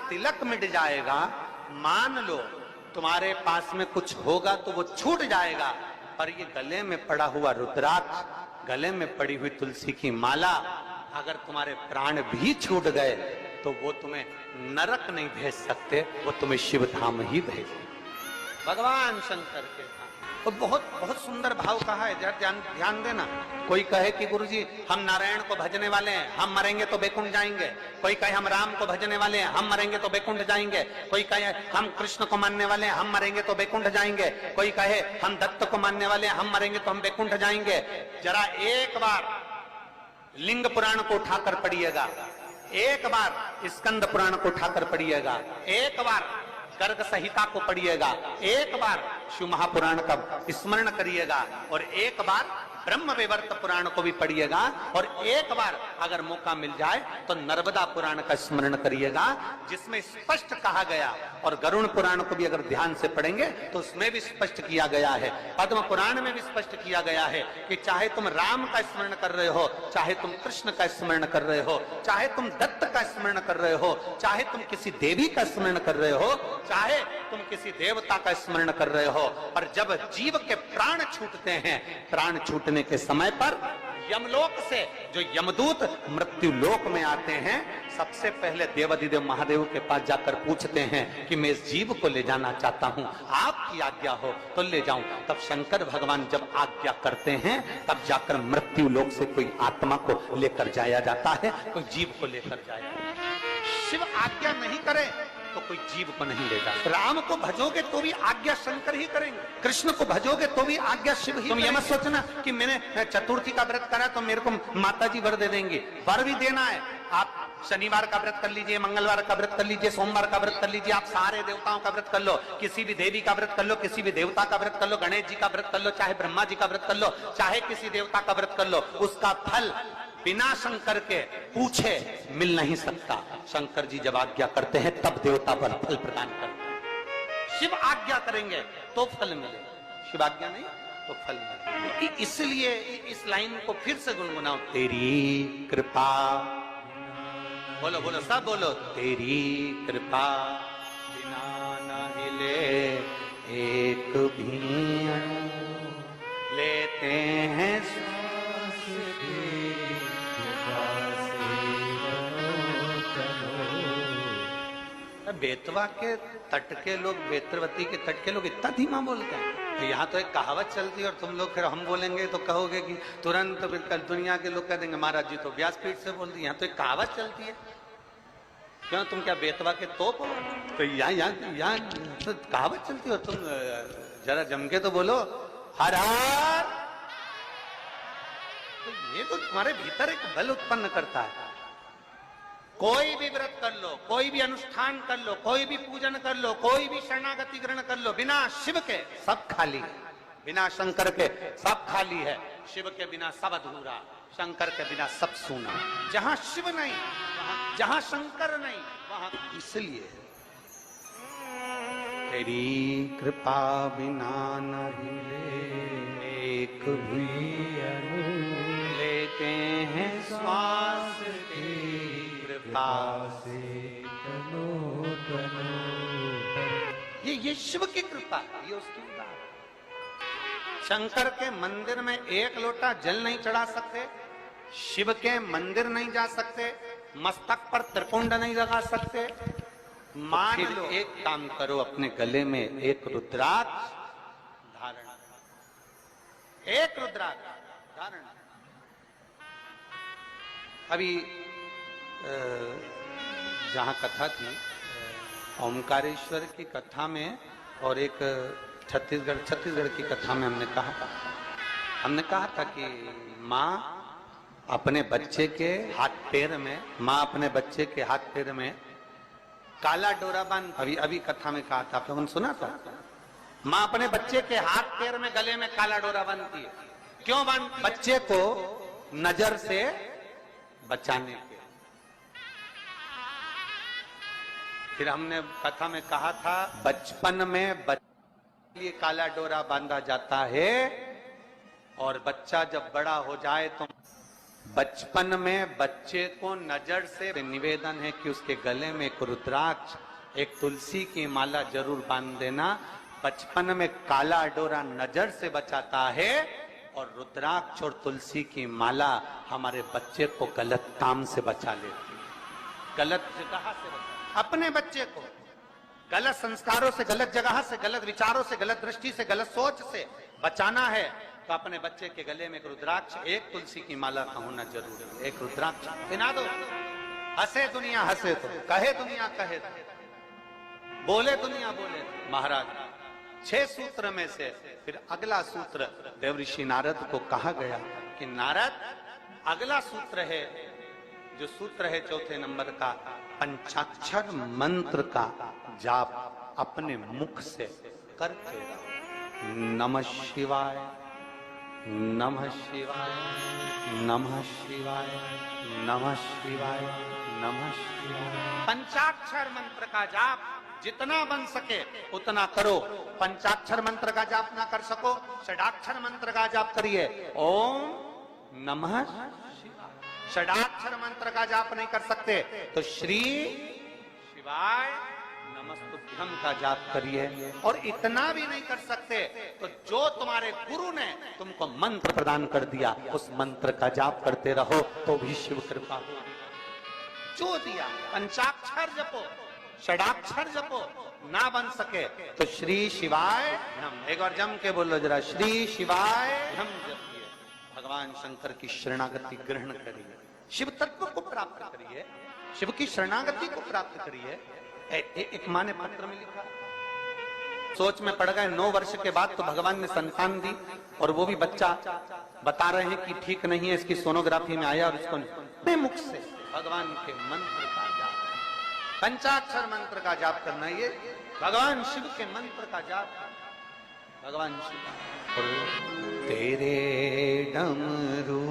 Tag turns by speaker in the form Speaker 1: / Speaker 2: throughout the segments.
Speaker 1: तिलक मिट जाएगा, मान लो तुम्हारे पास में कुछ होगा तो वो छूट जाएगा, पर ये गले में पड़ा हुआ रुद्राक्ष, गले में पड़ी हुई तुलसी की माला, अगर तुम्हारे प्राण भी छूट गए तो वो तुम्हें नरक नहीं भेज सकते, वो तुम्हें शिव धाम ही भेजेंगे। भगवान शंकर के धाम। तो बहुत बहुत सुंदर भाव कहा है, ध्यान देना। कोई कहे कि गुरुजी हम नारायण को भजने वाले हैं, हम मरेंगे तो बैकुंठ जाएंगे। कोई कहे हम राम को भजने वाले हैं, हम मरेंगे तो बैकुंठ जाएंगे। कोई कहे हम कृष्ण को मानने वाले हैं, हम मरेंगे तो बैकुंठ जाएंगे। कोई कहे हम दत्त को मानने वाले हैं, हम मरेंगे तो हम बैकुंठ जाएंगे। जरा एक बार लिंग पुराण को उठाकर पढ़िएगा, एक बार स्कंद पुराण को उठाकर पढ़िएगा, एक बार गर्ग संहिता को पढ़िएगा, एक बार शिव महापुराण का स्मरण करिएगा, और एक बार ब्रह्म वैवर्त पुराण को भी पढ़िएगा, और एक बार अगर मौका मिल जाए तो नर्मदा पुराण का स्मरण करिएगा, जिसमें स्पष्ट कहा गया, और गरुण पुराण को भी अगर ध्यान से पढ़ेंगे तो उसमें भी स्पष्ट किया गया है, पद्म पुराण में भी स्पष्ट किया गया है कि चाहे तुम राम का स्मरण कर रहे हो, चाहे तुम कृष्ण का स्मरण कर रहे हो, चाहे तुम दत्त का स्मरण कर रहे हो, चाहे तुम किसी देवी का स्मरण कर रहे हो, चाहे तुम किसी देवता का स्मरण कर रहे हो, पर जब जीव के प्राण छूटते हैं, प्राण छूटने के समय पर यमलोक से जो यमदूत मृत्यु लोक में आते हैं, सबसे पहले देवाधिदेव महादेव के पास जाकर पूछते हैं कि मैं इस जीव को ले जाना चाहता हूं, आपकी आज्ञा हो तो ले जाऊं। तब शंकर भगवान जब आज्ञा करते हैं, तब जाकर मृत्यु लोक से कोई आत्मा को लेकर जाया जाता है, कोई जीव को लेकर जाया जाता है। शिव आज्ञा नहीं करे तो कोई जीव को नहीं ले जाता। राम को भजोगे तो भी आज्ञा शंकर ही करेंगे, कृष्ण को भजोगे तो भी आज्ञा शिव ही। तुम ये मत सोचना कि मैंने चतुर्थी का व्रत करा तो मेरे को माता जी वर दे देंगे, वर भी देना है। आप शनिवार का व्रत कर लीजिए, मंगलवार का व्रत कर लीजिए, सोमवार का व्रत कर लीजिए, आप सारे देवताओं का व्रत कर लो, किसी भी देवी का व्रत कर लो, किसी भी देवता का व्रत कर लो, गणेश जी का व्रत कर लो, चाहे ब्रह्मा जी का व्रत कर लो, चाहे किसी देवता का व्रत कर लो, उसका फल बिना शंकर के पूछे मिल नहीं सकता। शंकर जी जब आज्ञा करते हैं तब देवता फल प्रदान करते हैं। शिव आज्ञा करेंगे तो फल मिलेगा, शिव आज्ञा नहीं तो फल मिलेगा। इसलिए इस लाइन को फिर से गुनगुनाओ, तेरी कृपा, बोलो बोलो सब बोलो, तेरी कृपा बिना न हिले एक भी अणु, लेते हैं बेतवा के तट के लोग, बेतरवती के तट के लोग इतना धीमा बोलते हैं। तो यहाँ तो एक कहावत चलती है, और तुम लोग फिर हम बोलेंगे तो कहोगे कि तुरंत तो दुनिया के लोग कह देंगे महाराज जी तो व्यासपीठ से बोल दी। यहाँ तो एक कहावत चलती है, क्यों तुम क्या बेतवा के तोप हो? तो यहाँ तो कहावत चलती हो, तुम जरा जम के तो बोलो हर हर। तो ये तो तुम्हारे भीतर एक बल उत्पन्न करता है। कोई भी व्रत कर लो, कोई भी अनुष्ठान कर लो, कोई भी पूजन कर लो, कोई भी शरणागति ग्रहण कर लो, बिना शिव के सब खाली है, बिना शंकर के सब खाली है, शिव के बिना सब अधूरा, शंकर के बिना सब सूना। जहां शिव नहीं, जहां शंकर नहीं, वहां इसलिए तेरी कृपा बिना न हिले एक भी अणु, लेते हैं श्वास से तनो तनो। ये शिव की कृपा, ये उसकी उदाहरण। शंकर के मंदिर में एक लोटा जल नहीं चढ़ा सकते, शिव के मंदिर नहीं जा सकते, मस्तक पर त्रिपुंड नहीं लगा सकते। मान लो एक काम करो, अपने गले में एक रुद्राक्ष धारण, एक रुद्राक्ष धारण। अभी जहाँ कथा थी ओमकारेश्वर की कथा में, और एक छत्तीसगढ़ की कथा में हमने कहा था कि माँ अपने बच्चे के हाथ पैर में, माँ अपने बच्चे के हाथ पैर में काला डोरा बांध, अभी कथा में कहा था, आप लोगों ने सुना था। माँ अपने बच्चे के हाथ पैर में गले में काला डोरा बांधती है। क्यों बांध? बच्चे को नजर से बचाने के। फिर हमने कथा में कहा था बचपन में बच्चे के लिए काला डोरा बांधा जाता है, और बच्चा जब बड़ा हो जाए तो बचपन में बच्चे को नजर से निवेदन है कि उसके गले में एक रुद्राक्ष, एक तुलसी की माला जरूर बांध देना। बचपन में काला डोरा नजर से बचाता है और रुद्राक्ष और तुलसी की माला हमारे बच्चे को गलत काम से बचा लेती है, गलत जगह से बचा। अपने बच्चे को गलत संस्कारों से, गलत जगह से, गलत विचारों से, गलत दृष्टि से, गलत सोच से बचाना है तो अपने बच्चे के गले में एक रुद्राक्ष, एक तुलसी की माला का होना जरूरी है। एक रुद्राक्ष पहना दो, हंसे दुनिया हंसे तो, कहे दुनिया कहे तो, बोले दुनिया बोले तो। महाराज 6 सूत्र में से फिर अगला सूत्र देवऋषि नारद को कहा गया कि नारद अगला सूत्र है, जो सूत्र है 4थे नंबर का, पंचाक्षर मंत्र का जाप अपने मुख से करते रहो। नमः शिवाय, नमः शिवाय, नमः शिवाय, नमः शिवाय, नमः शिवाय। पंचाक्षर मंत्र का जाप जितना बन सके उतना करो। पंचाक्षर मंत्र का जाप ना कर सको, षडाक्षर मंत्र का जाप करिए। ओम नमः शिवाय। षडाक्षर मंत्र का जाप नहीं कर सकते तो श्री शिवाय नमस्तुभ्यम का जाप करिए। और इतना भी नहीं कर सकते तो जो तुम्हारे गुरु ने तुमको मंत्र प्रदान कर दिया उस मंत्र का जाप करते रहो तो भी शिव कृपा हो। जो दिया पंचाक्षर जपो, षडाक्षर जपो, ना बन सके तो श्री शिवाय हम, एक बार जम के बोलो जरा, श्री शिवाय हम जपिए। भगवान शंकर की शरणागति ग्रहण करिए, शिव तत्व को प्राप्त करिए, शिव की शरणागति को प्राप्त करिए। एक माँ ने पत्र में लिखा, सोच में पड़ गए 9 वर्ष के बाद तो भगवान ने संतान दी और वो भी बच्चा बता रहे हैं कि ठीक नहीं है, इसकी सोनोग्राफी में आया और इसको अपने मुख से भगवान के मंत्र का जाप, पंचाक्षर मंत्र का जाप करना, ये भगवान शिव के मंत्र का जाप। भगवान शिव तेरे डमरू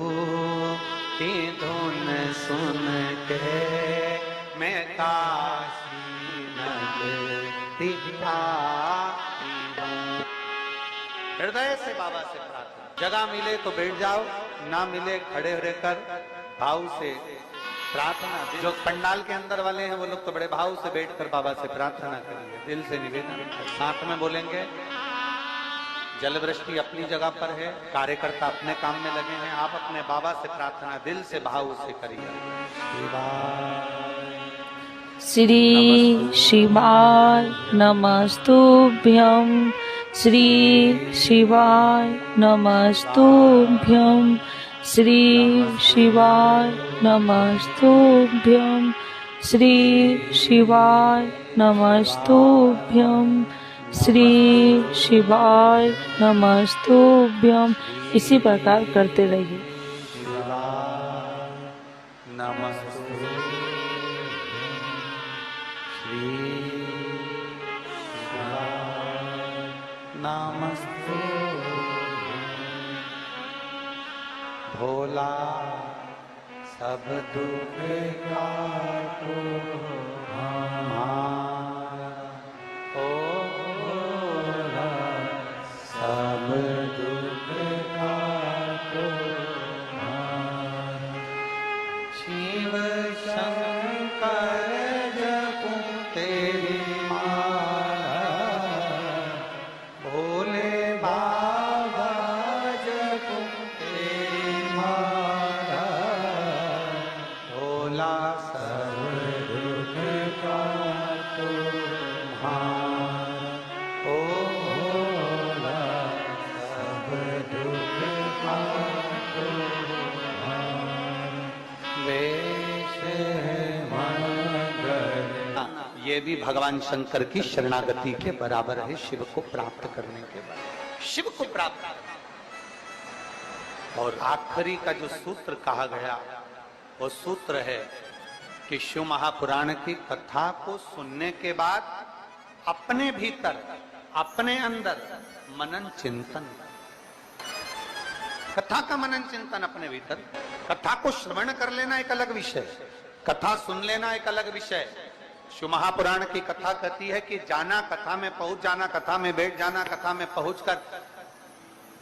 Speaker 1: की धुन सुन के मैं काशी हृदय से बाबा से प्रार्थना। जगह मिले तो बैठ जाओ, ना मिले खड़े रहकर भाव से प्रार्थना। जो पंडाल के अंदर वाले हैं वो लोग तो बड़े भाव से बैठकर बाबा से प्रार्थना करेंगे, दिल से निवेदन। साथ में बोलेंगे, जल वृष्टि अपनी जगह पर है, कार्यकर्ता अपने काम में लगे हैं, आप अपने बाबा से प्रार्थना दिल से भाव से करिए।
Speaker 2: श्री शिवाय नमस्तुभ्यं, श्री शिवाय नमस्तुभ्यं, श्री शिवाय नमस्तुभ्यं, श्री शिवाय नमस्तुभ्यं, श्री शिवाय नमस्तुभ्यं। इसी प्रकार करते रहिए।
Speaker 1: नमस्ते भोला सब दुख काटो हमारा, ओ भोला सब दुख काटो हमारा। शिव शंकर जपो तेरी ये भी भगवान शंकर की शरणागति के बराबर है, शिव को प्राप्त करने के बाद शिव को प्राप्त करना। और आखिरी का जो सूत्र कहा गया वो सूत्र है कि शिव महापुराण की कथा को सुनने के बाद अपने भीतर, अपने अंदर मनन चिंतन, कथा का मनन चिंतन अपने भीतर। कथा को श्रवण कर लेना एक अलग विषय, कथा सुन लेना एक अलग विषय। शिव महापुराण की कथा कहती है कि जाना, कथा में पहुंच जाना, कथा में बैठ जाना, कथा में पहुंचकर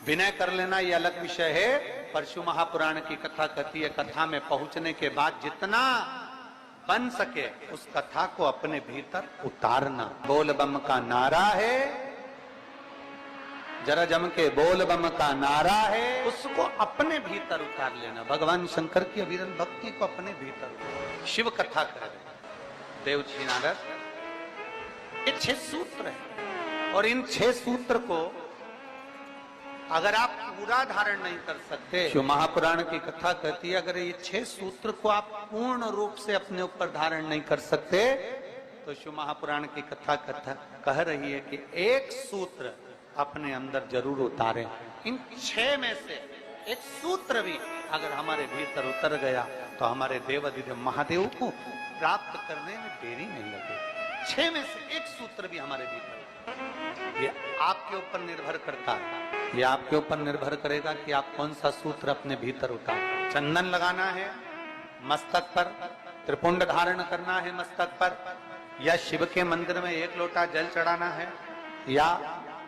Speaker 1: विनय कर लेना, ये अलग विषय है। परशु महापुराण की कथा कहती है, कथा में पहुंचने के बाद जितना बन सके उस कथा को अपने भीतर उतारना। बोल बम का नारा है, जरा जम के बोल बम का नारा है, उसको अपने भीतर उतार लेना। भगवान शंकर की अविरल भक्ति को अपने भीतर उतार। शिव कथा कर रहे देवजी नारद, ये 6 सूत्र है और इन 6 सूत्र को अगर आप पूरा धारण नहीं कर सकते, शिव महापुराण की कथा कहती है अगर ये 6 सूत्र को आप पूर्ण रूप से अपने ऊपर धारण नहीं कर सकते तो शिव महापुराण की कथा कह रही है कि एक सूत्र अपने अंदर जरूर उतारें। इन 6 में से एक सूत्र भी अगर हमारे भीतर उतर गया तो हमारे देवाधिदेव महादेव को प्राप्त करने में देरी नहीं लगेगी। 6 में से एक सूत्र भी हमारे भीतर, ये आपके ऊपर निर्भर करता है। ये आपके ऊपर निर्भर करेगा कि आप कौन सा सूत्र अपने भीतर उतार। चंदन लगाना है मस्तक पर, त्रिपुंड धारण करना है मस्तक पर, या शिव के मंदिर में 1 लोटा जल चढ़ाना है, या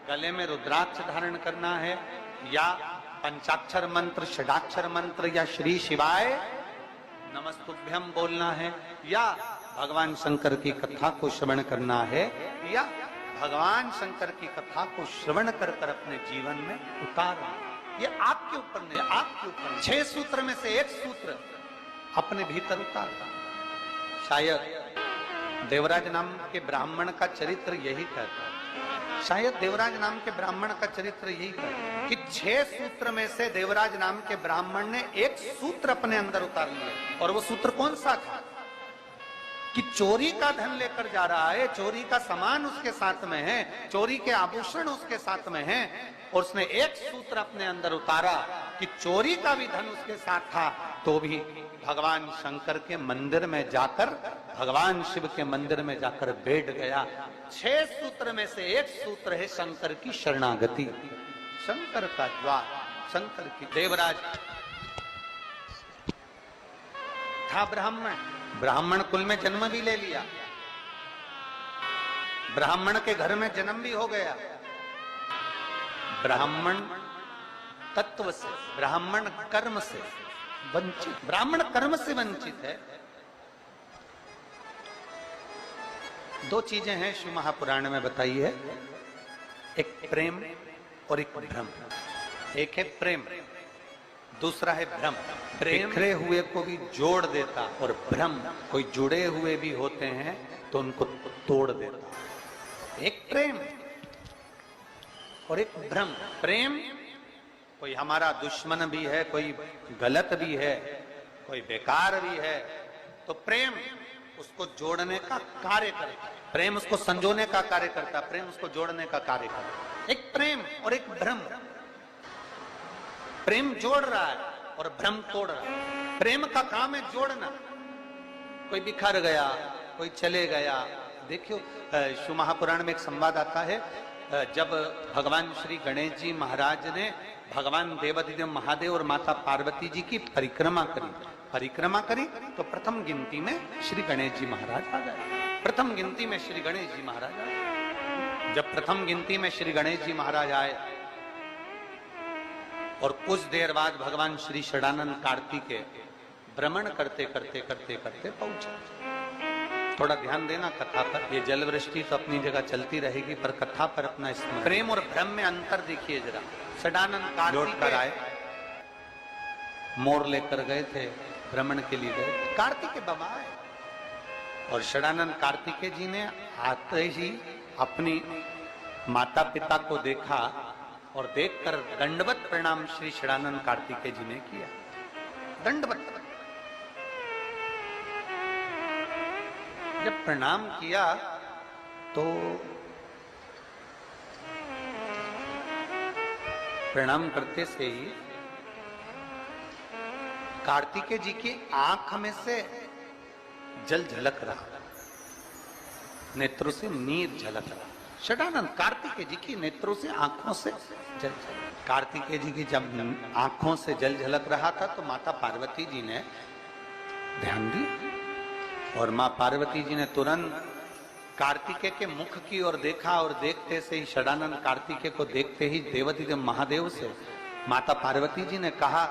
Speaker 1: गले में रुद्राक्ष धारण करना है, या पंचाक्षर मंत्र, षडाक्षर मंत्र, या श्री शिवाय नमस्तुभ्यम बोलना है, या भगवान शंकर की कथा को श्रवण करना है, या भगवान शंकर की कथा को श्रवण कर कर अपने जीवन में उतारना। ये आपके ऊपर नहीं, आपके ऊपर। 6 सूत्र में से एक सूत्र अपने भीतर उतारना। शायद देवराज नाम के ब्राह्मण का चरित्र यही कहता है, शायद देवराज नाम के ब्राह्मण का चरित्र यही कहता है कि 6 सूत्र में से देवराज नाम के ब्राह्मण ने एक सूत्र अपने अंदर उतार लिया। और वो सूत्र कौन सा था कि चोरी का धन लेकर जा रहा है, चोरी का सामान उसके साथ में है, चोरी के आभूषण उसके साथ में है, और उसने एक सूत्र अपने अंदर उतारा कि चोरी का भी धन उसके साथ था तो भी भगवान शंकर के मंदिर में जाकर, भगवान शिव के मंदिर में जाकर बैठ गया। 6 सूत्र में से एक सूत्र है शंकर की शरणागति, शंकर का द्वार, शंकर की। देवराज था ब्राह्मण, ब्राह्मण कुल में जन्म भी ले लिया, ब्राह्मण के घर में जन्म भी हो गया, ब्राह्मण तत्व से, ब्राह्मण कर्म से वंचित, ब्राह्मण कर्म से वंचित है। 2 चीजें हैं शिव महापुराण में बताई है, एक प्रेम और एक भ्रम। एक है प्रेम, दूसरा है भ्रम। प्रेम बिखरे हुए को भी जोड़ देता और भ्रम कोई जुड़े हुए भी होते हैं तो उनको तोड़ देता। एक प्रेम और एक भ्रम। प्रेम कोई हमारा दुश्मन भी है, कोई गलत भी है, कोई बेकार भी है, तो प्रेम उसको जोड़ने का कार्य करता है, प्रेम उसको संजोने का कार्य करता है, प्रेम उसको जोड़ने का कार्य करता है। एक प्रेम और एक भ्रम। प्रेम जोड़ रहा है और भ्रम तोड़ रहा है। प्रेम का काम है जोड़ना। कोई बिखर गया, कोई चले गया। देखियो शिव महापुराण में एक संवाद आता है, जब भगवान श्री गणेश जी महाराज ने भगवान देवाधिदेव महादेव और माता पार्वती जी की परिक्रमा करी तो प्रथम गिनती में श्री गणेश जी महाराज आ गए। प्रथम गिनती में श्री गणेश जी महाराज आए। जब प्रथम गिनती में श्री गणेश जी महाराज आए और कुछ देर बाद भगवान श्री षडानंद कार्तिकेय भ्रमण करते करते पहुंचे। थोड़ा ध्यान देना कथा पर, ये जल वृष्टि तो अपनी जगह चलती रहेगी पर कथा पर अपना स्मरण। प्रेम और भ्रम में अंतर देखिए जरा। षडानंद कार्तिकेय आए, मोर लेकर गए थे, भ्रमण के लिए गए, कार्तिकेय बाबा आए और षडानंद कार्तिकेय जी ने आते ही अपनी माता पिता को देखा और देखकर दंडवत प्रणाम श्री षडानंद कार्तिकेय जी ने किया। दंडवत जब प्रणाम किया तो प्रणाम करते से ही कार्तिकेय जी की आंख में से जल झलक रहा, नेत्रों से नीर झलक रहा। षडानंद कार्तिकेय जी की नेत्रों से, आंखों से जल झलक। कार्तिकेय जी की जब आंखों से जल झलक रहा था तो माता पार्वती जी ने ध्यान दिया और मां पार्वती जी ने तुरंत कार्तिकेय के मुख की ओर देखा और देखते से ही षडानंद कार्तिकेय को देखते ही देवाधिदेव महादेव से माता पार्वती जी ने कहा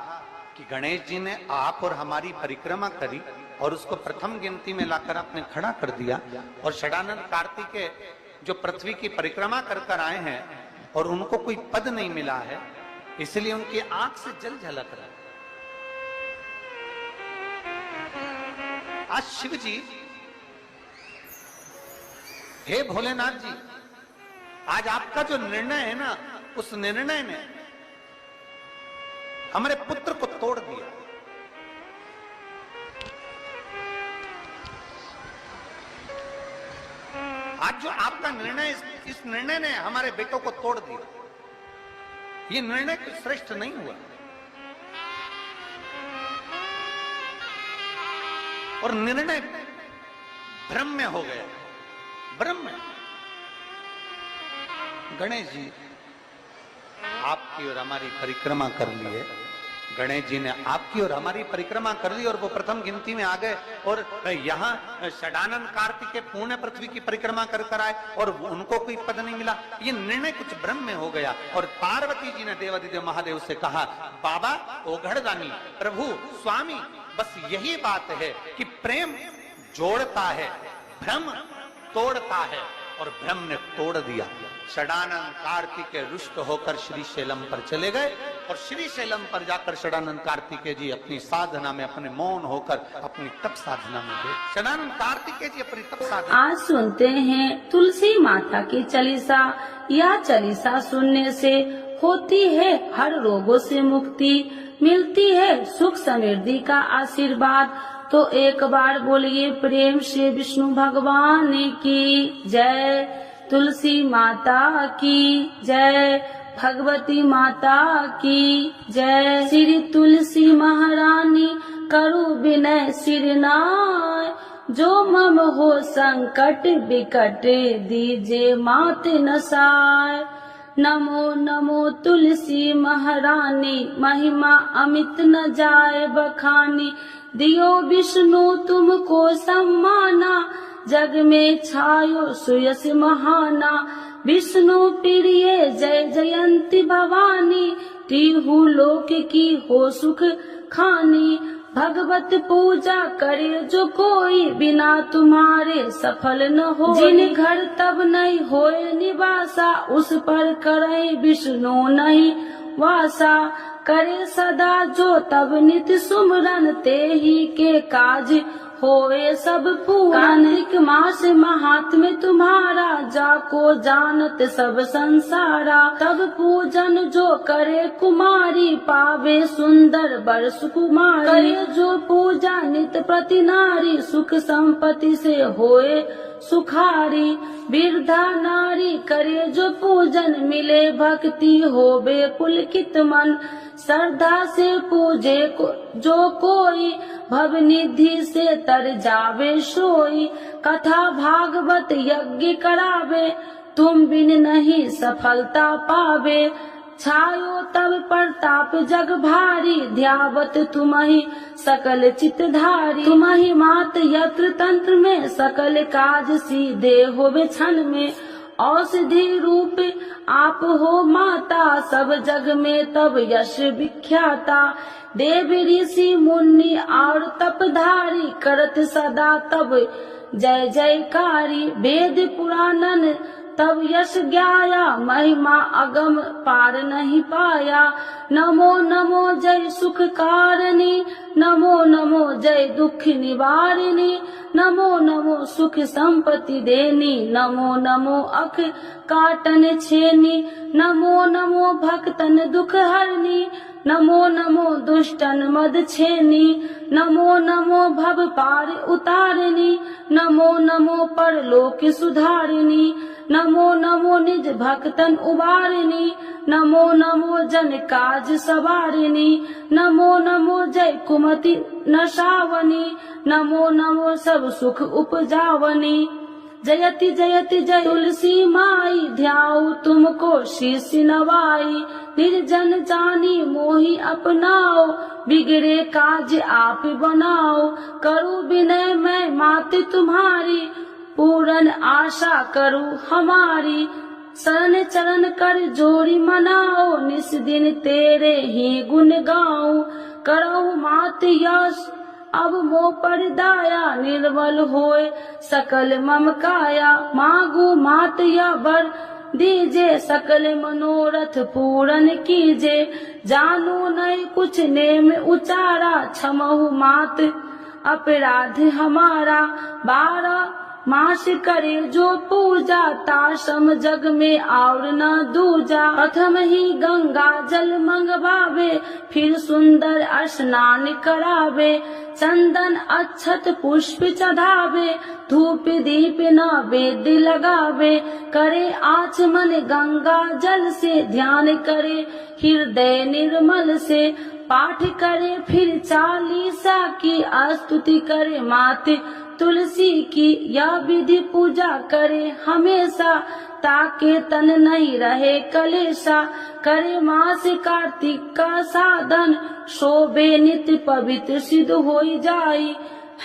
Speaker 1: कि गणेश जी ने आप और हमारी परिक्रमा करी और उसको प्रथम गिनती में लाकर आपने खड़ा कर दिया, और षडानंद कार्तिकेय जो पृथ्वी की परिक्रमा कर कर आए हैं और उनको कोई पद नहीं मिला है, इसलिए उनकी आंख से जल झलक रहा है। आज शिव जी, हे भोलेनाथ जी, आज आपका जो निर्णय है ना, उस निर्णय ने हमारे पुत्र को तोड़ दिया। आज जो आपका निर्णय, इस निर्णय ने हमारे बेटों को तोड़ दिया। ये निर्णय कोई श्रेष्ठ नहीं हुआ, और निर्णय ब्रह्म हो गया। ब्रह्म। गणेश जी आपकी और हमारी परिक्रमा कर ली है। गणेश जी ने आपकी और हमारी परिक्रमा कर ली और वो प्रथम गिनती में आ गए, और यहाँ षडानंद कार्तिकेय पूर्ण पृथ्वी की परिक्रमा कर कर आए और उनको कोई पद नहीं मिला। ये निर्णय कुछ ब्रह्म में हो गया। और पार्वती जी ने देवादिदेव महादेव से कहा, बाबा ओघड़दानी, प्रभु स्वामी, बस यही बात है कि प्रेम जोड़ता है, भ्रम तोड़ता है, और भ्रम ने तोड़ दिया। षडानंद कार्तिकेय रुष्ट होकर श्रीशैलम पर चले गए, और श्रीशैलम पर जाकर षडानंद कार्तिकेय जी अपनी साधना में, अपने मौन होकर अपनी तप साधना में गए। षडानंद कार्तिकेय जी अपनी तप साधना।
Speaker 3: आज सुनते हैं तुलसी माता की चालीसा। यह चालीसा सुनने से होती है हर रोगों से मुक्ति, मिलती है सुख समृद्धि का आशीर्वाद। तो एक बार बोलिए प्रेम से विष्णु भगवान की जय, तुलसी माता की जय, भगवती माता की जय। श्री तुलसी महारानी करु विनय सिरनाय, जो मम हो संकट विकट दीजे मात नसाय। नमो नमो तुलसी महारानी, महिमा अमित न जाए बखानी। दियो विष्णु तुमको सम्माना, जग में छायो सुयस महाना। विष्णु प्रिय जय जयंती भवानी, तिहु लोक की हो सुख खानी। भगवत पूजा करे जो कोई, बिना तुम्हारे सफल न हो। जिन घर तब नहीं होए निवासा, उस पर करे विष्णु नहीं वासा। करे सदा जो तब नित्य सुमरन, ते ही के काज होए सब पूर्ण। कार्तिक मास महात्म्य तुम्हारा, जाको जानत सब संसारा। तब पूजन जो करे कुमारी, पावे सुंदर वर सुकुमारी। करे जो पूजा नित प्रति नारी, सुख संपत्ति से होए सुखारी। वृद्धा नारी करे जो पूजन, मिले भक्ति होवे पुलकित मन। श्रद्धा से पूजे जो कोई, भवनिधि से तर जावे सोई। कथा भागवत यज्ञ करावे, तुम बिन नहीं सफलता पावे। छायो तब प्रताप जग भारी, ध्यावत तुम्हि सकल चितधारी। तुम्हि मात यत्र तंत्र में, सकल काज सीधे होवे क्षण में। औषधि रूप आप हो माता, सब जग में तब यश विख्याता। देव ऋषि मुनि और तपधारी, करत सदा तब जय जयकारी। वेद पुराणन तब यश ज्ञाया, महिमा अगम पार नहीं पाया। नमो नमो जय सुख कारिणी, नमो नमो जय दुख निवारिणी। नमो नमो सुख संपत्ति देनी, नमो नमो अख काटन छेनी। नमो नमो भक्तन दुख हरनी, नमो नमो दुष्टन मद छेनी। नमो नमो भव पार उतारिणी, नमो नमो परलोक सुधारिणी। नमो नमो निज भक्तन उबारिणी, नमो नमो जन काज सवारिणी। नमो नमो जय कुमति नशावनी, नमो नमो सब सुख उपजावनी। जयति जयति जय तुलसी माई, ध्याऊ तुमको शीश नवाई। निर्जन जानी मोहि अपनाओ, बिगड़े काज आप बनाओ। करूं विनय मैं मात तुम्हारी, पूर्ण आशा करूं हमारी। शरण चरण कर जोड़ी मनाओ, निस दिन तेरे ही गुण गाऊं। करहु मात यश अब मोह पर दाया निर्मल होए सकल मम काया। मांगू मात या वर दीजे सकल मनोरथ पूरन कीजे। जानू नहीं कुछ नेम उचारा क्षमहु मात अपराध हमारा। 12 मास करे जो पूजा ताशम जग में और न दूजा। प्रथम ही गंगा जल मंगवावे फिर सुंदर स्नान करावे। चंदन अक्षत पुष्प चढ़ावे धूप दीप नैवेद्य लगावे। करे आचमन गंगा जल से ध्यान करे हृदय निर्मल से। पाठ करे फिर 40 की स्तुति करे माते तुलसी की। यह विधि पूजा करे हमेशा ताके तन नहीं रहे कलेशा। करे मास कार्तिक का साधन शोभे नित्य पवित्र सिद्ध हो जाई।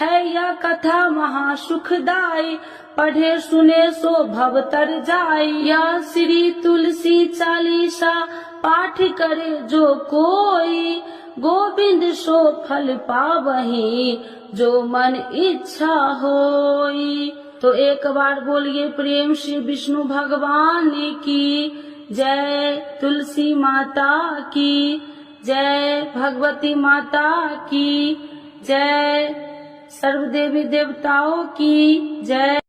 Speaker 3: है यह कथा महासुखदाई पढ़े सुने सो भव तर जाई। यह श्री तुलसी चालीसा पाठ करे जो कोई। गोविंद सो फल पावही जो मन इच्छा होई। तो एक बार बोलिए प्रेम से विष्णु भगवान की जय। तुलसी माता की जय। भगवती माता की जय। सर्व देवी देवताओं की जय।